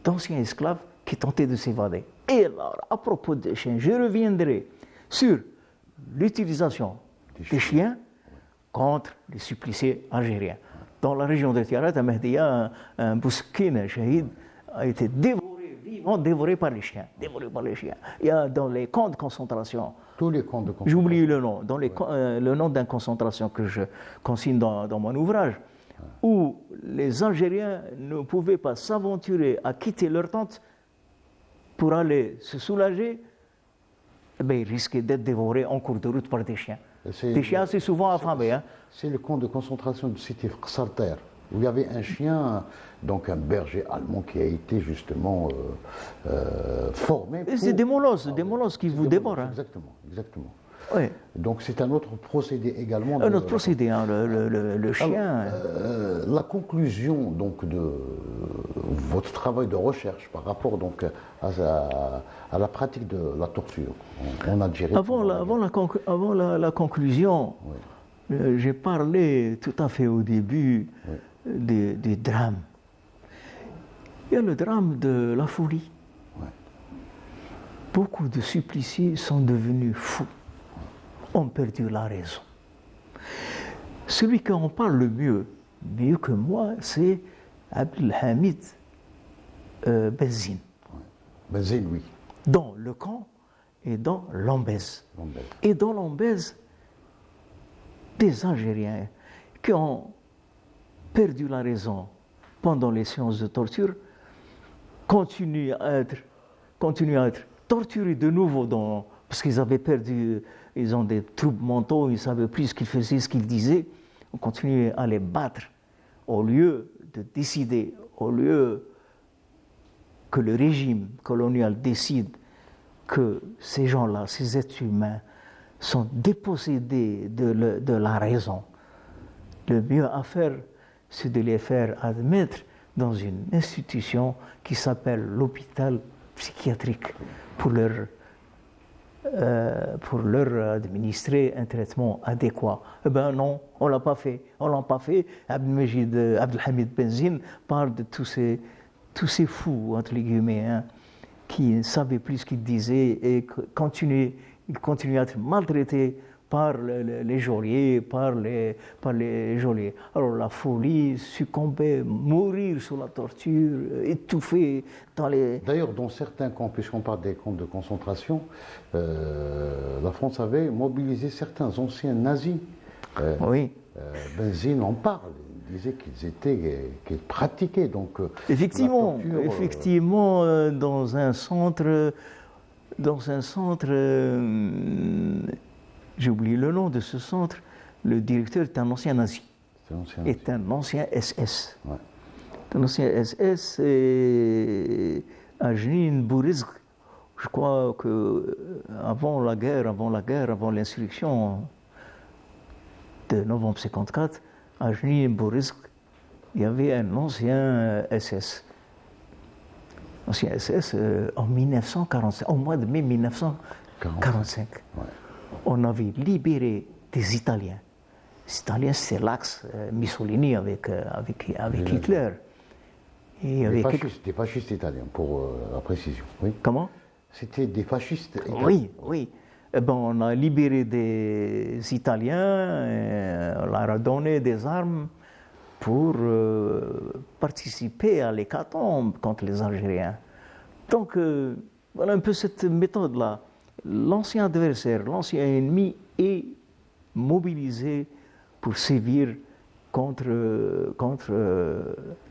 d'anciens esclaves qui tentaient de s'évader. Et alors, à propos des chiens, je reviendrai sur l'utilisation des chiens contre les suppliciés algériens. Dans la région de Tiarat, à Mehdia, un bouskin, un shahid, a été dévoré par les chiens. Il y a dans les camps de concentration. Tous les camps de concentration. J'oublie le nom. Le nom d'une concentration que je consigne dans mon ouvrage, où les Algériens ne pouvaient pas s'aventurer à quitter leur tente pour aller se soulager, ils risquaient d'être dévorés en cours de route par des chiens. Des chiens, c'est souvent affamés. C'est le camp de concentration de Sidi Qsarter, où il y avait un chien, donc un berger allemand qui a été justement formé. C'est des molosses qui vous dévorent. Exactement. Oui. Donc c'est un autre procédé également. Un autre procédé, le chien. Alors, la conclusion donc de votre travail de recherche par rapport donc à la pratique de la torture en Algérie. Avant la conclusion, oui. J'ai parlé tout à fait au début des drames. Il y a le drame de la folie. Oui. Beaucoup de suppliciés sont devenus fous. Ont perdu la raison. Celui qui en parle le mieux que moi, c'est Abdelhamid Benzine. Benzine, oui. Dont le camp et dans l'Ambèze. Lambez. Et dans l'Ambèze, des Algériens qui ont perdu la raison pendant les séances de torture continuent à être torturés de nouveau parce qu'ils avaient perdu, ils ont des troubles mentaux, ils ne savaient plus ce qu'ils faisaient, ce qu'ils disaient. On continue à les battre au lieu de décider, au lieu que le régime colonial décide que ces gens-là, ces êtres humains, sont dépossédés de la raison. Le mieux à faire, c'est de les faire admettre dans une institution qui s'appelle l'hôpital psychiatrique pour leur administrer un traitement adéquat. Eh bien non, on ne l'a pas fait. Abdelhamid Benzine parle de tous ces fous, entre les guillemets, hein, qui ne savaient plus ce qu'ils disaient et ils continuaient à être maltraités par les geôliers, par les geôliers. Alors la folie, succomber, mourir sous la torture, étouffé dans les... D'ailleurs, dans certains camps, puisqu'on parle des camps de concentration, la France avait mobilisé certains anciens nazis. Oui. Benzine en parle. Il disait qu'ils pratiquaient donc effectivement, la torture, effectivement, dans un centre, j'ai oublié le nom de ce centre, le directeur est un ancien nazi, est un ancien SS. Ouais. Un ancien SS et Ajnin Bourizk, je crois que avant l'insurrection de novembre 54, Ajnin Bourizk, il y avait un ancien SS. Ancien SS en 1945, au mois de mai 1945. Ouais. On avait libéré des Italiens. Les Italiens, c'est l'axe Mussolini avec Hitler. Et des fascistes italiens, pour la précision. Oui. Comment? C'était des fascistes italiens. Oui, oui. Eh ben, on a libéré des Italiens, on leur a donné des armes pour participer à l'hécatombe contre les Algériens. Donc, voilà un peu cette méthode-là. L'ancien adversaire, l'ancien ennemi est mobilisé pour sévir contre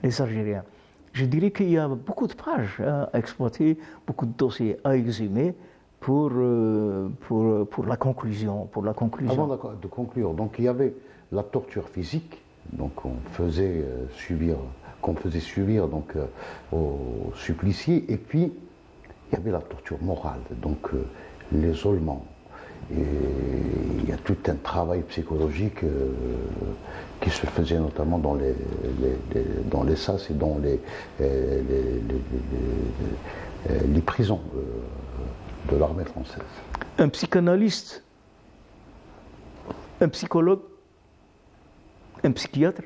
les Algériens. Je dirais qu'il y a beaucoup de pages à exploiter, beaucoup de dossiers à exhumer pour la conclusion. Avant de conclure, donc il y avait la torture physique, donc qu'on faisait subir donc aux suppliciés, et puis il y avait la torture morale, donc l'isolement. Et il y a tout un travail psychologique qui se faisait notamment dans les SAS et dans les prisons de l'armée française. Un psychanalyste, un psychologue, un psychiatre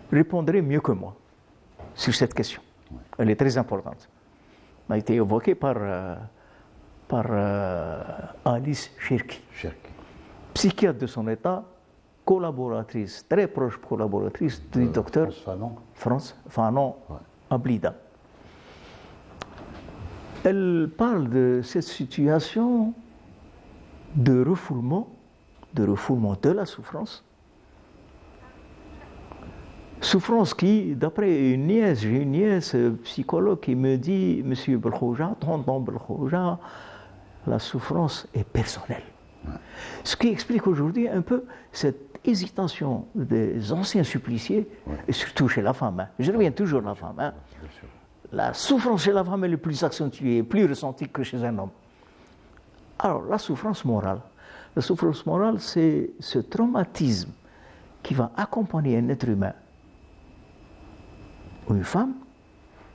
répondrait mieux que moi sur cette question. Ouais. Elle est très importante. Elle a été évoquée par Alice Cherki, psychiatre de son état, collaboratrice, très proche collaboratrice du docteur France Fanon à Blida. Elle parle de cette situation de refoulement de la souffrance. Souffrance qui, d'après une nièce psychologue qui me dit, Monsieur Belkhouja, tonton Belkhouja, la souffrance est personnelle. Ouais. Ce qui explique aujourd'hui un peu cette hésitation des anciens suppliciés, ouais. Et surtout chez la femme. Hein. Je reviens toujours à la femme. Hein. La souffrance chez la femme est plus accentuée, plus ressentie que chez un homme. Alors, la souffrance morale, c'est ce traumatisme qui va accompagner un être humain ou une femme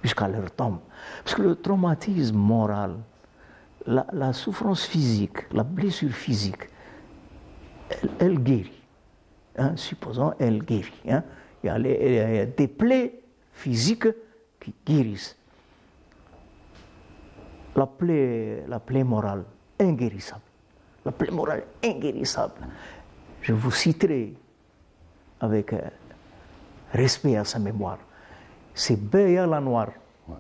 jusqu'à leur tombe. Parce que le traumatisme moral, la souffrance physique, la blessure physique, elle guérit. Hein, supposons, elle guérit. Hein. Il y a des plaies physiques qui guérissent. La plaie morale, inguérissable. La plaie morale, inguérissable. Je vous citerai avec respect à sa mémoire. C'est Beya Lanoir,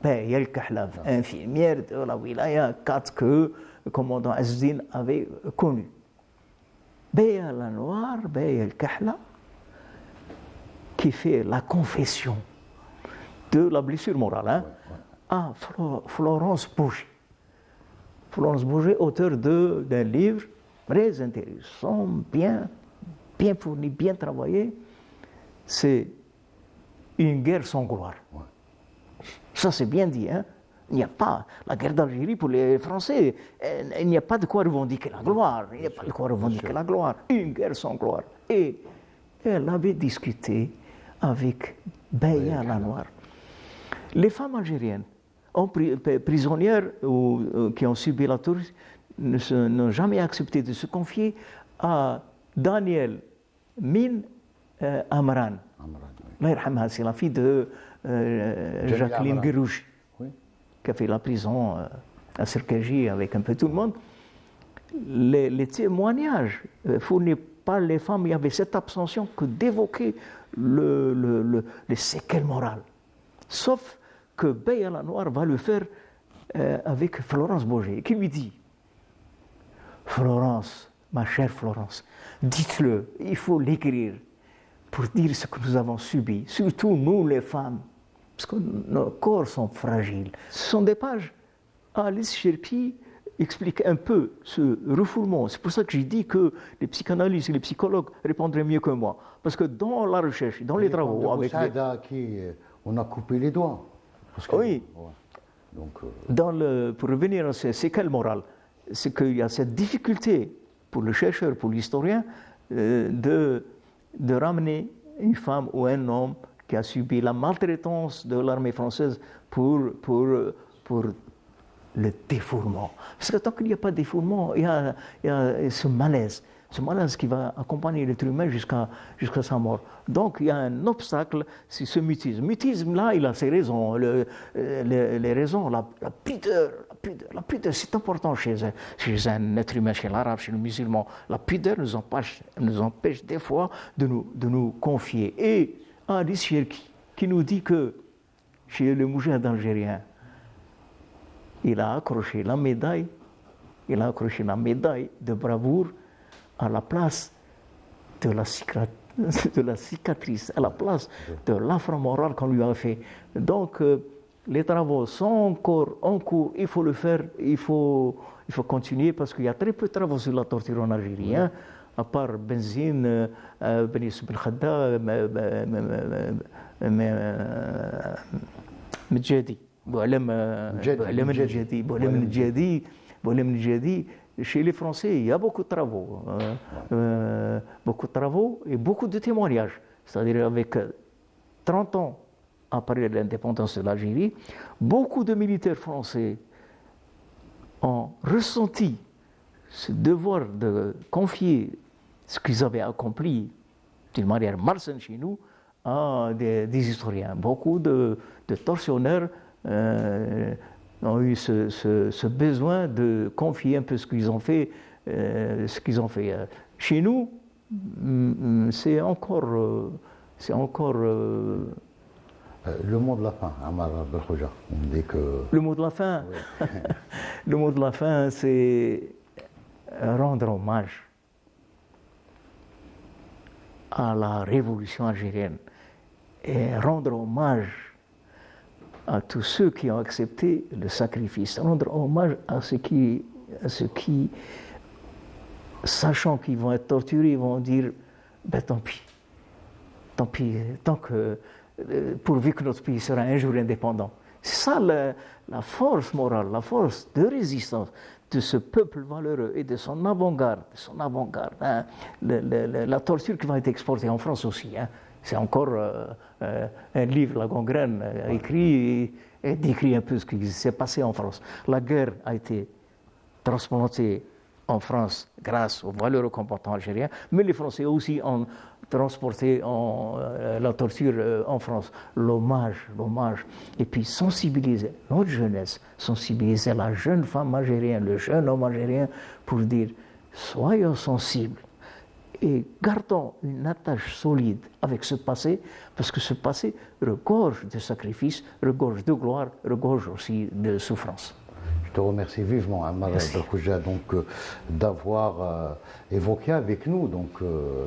Beya El-Kahla, infirmière de la wilaya 4 que le commandant Azzdin avait connu. Beya Lanoir, Beya El-Kahla, qui fait la confession de la blessure morale à Florence Bouger. Florence Bouger, auteur d'un livre très intéressant, bien fourni, bien travaillé, c'est Une guerre sans gloire. Ça, c'est bien dit. Hein? Il n'y a pas, la guerre d'Algérie pour les Français, il n'y a pas de quoi revendiquer la gloire. Il n'y a pas de quoi revendiquer la gloire. Une guerre sans gloire. Et elle avait discuté avec Beya Lanoir. Les femmes algériennes, prisonnières ou qui ont subi la torture, n'ont jamais accepté de se confier à Daniel Min Amran. C'est la fille de Jacqueline Guérouche, qui a fait la prison à Serkaji avec un peu tout le monde. Les témoignages fournis par les femmes, il y avait cette abstention que d'évoquer les séquelles morales. Sauf que Beya Lanoir va le faire avec Florence Bouger, qui lui dit: Florence, ma chère Florence, dites-le, il faut l'écrire pour dire ce que nous avons subi, surtout nous les femmes, parce que nos corps sont fragiles. Ce sont des pages. Alice Cherki explique un peu ce refoulement. C'est pour ça que j'ai dit que les psychanalystes et les psychologues répondraient mieux que moi. Parce que dans la recherche, dans les travaux... avec on a coupé les doigts. Oui. Donc, pour revenir à ces séquelles morales, c'est qu'il y a cette difficulté pour le chercheur, pour l'historien, de ramener une femme ou un homme qui a subi la maltraitance de l'armée française pour le défoulement. Parce que tant qu'il n'y a pas de défoulement, il y a ce malaise qui va accompagner l'être humain jusqu'à sa mort. Donc il y a un obstacle, c'est ce mutisme. Le mutisme-là, il a ses raisons. Les raisons, la pudeur, c'est important chez un être humain, chez l'arabe, chez le musulman. La pudeur nous empêche des fois de nous confier. Et Alice Cherki, qui nous dit que chez le moujahid algérien, il a accroché la médaille de bravoure à la place de la cicatrice, à la place de l'affront moral qu'on lui a fait. Donc, les travaux sont encore en cours, il faut le faire, il faut continuer, parce qu'il y a très peu de travaux sur la torture en Algérie, hein, à part Benzine, Ben Youssef Ben Khadda, Medjadi. Boualem Medjadi. Chez les Français, il y a beaucoup de travaux. Et beaucoup de témoignages. C'est-à-dire avec 30 ans après l'indépendance de l'Algérie, beaucoup de militaires français ont ressenti ce devoir de confier ce qu'ils avaient accompli d'une manière malsaine chez nous à des historiens. Beaucoup de tortionnaires ont eu ce besoin de confier un peu ce qu'ils ont fait. Chez nous, c'est encore le mot de la fin, Ammar Belkhoja. On dit que... Le mot de la fin, oui. Le mot de la fin, c'est rendre hommage à la révolution algérienne et rendre hommage à tous ceux qui ont accepté le sacrifice, rendre hommage à ceux qui sachant qu'ils vont être torturés, vont dire ben tant pis, tant que pourvu que notre pays sera un jour indépendant. C'est ça la force morale, la force de résistance de ce peuple valeureux et de son avant-garde, hein. La torture qui va être exportée en France aussi, hein. C'est encore un livre, La Gangrène, écrit et décrit un peu ce qui s'est passé en France. La guerre a été transplantée en France grâce aux valeureux combattants algériens, mais les Français aussi ont transporté la torture en France. L'hommage, et puis sensibiliser notre jeunesse, sensibiliser la jeune femme algérienne, le jeune homme algérien, pour dire soyons sensibles et gardons une attache solide avec ce passé, parce que ce passé regorge de sacrifices, regorge de gloire, regorge aussi de souffrance. Je te remercie vivement, Ammar Belkhoujat, d'avoir évoqué avec nous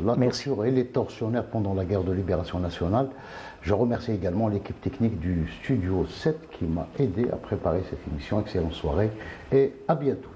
la torture et les tortionnaires pendant la guerre de libération nationale. Je remercie également l'équipe technique du Studio 7 qui m'a aidé à préparer cette émission. Excellente soirée et à bientôt.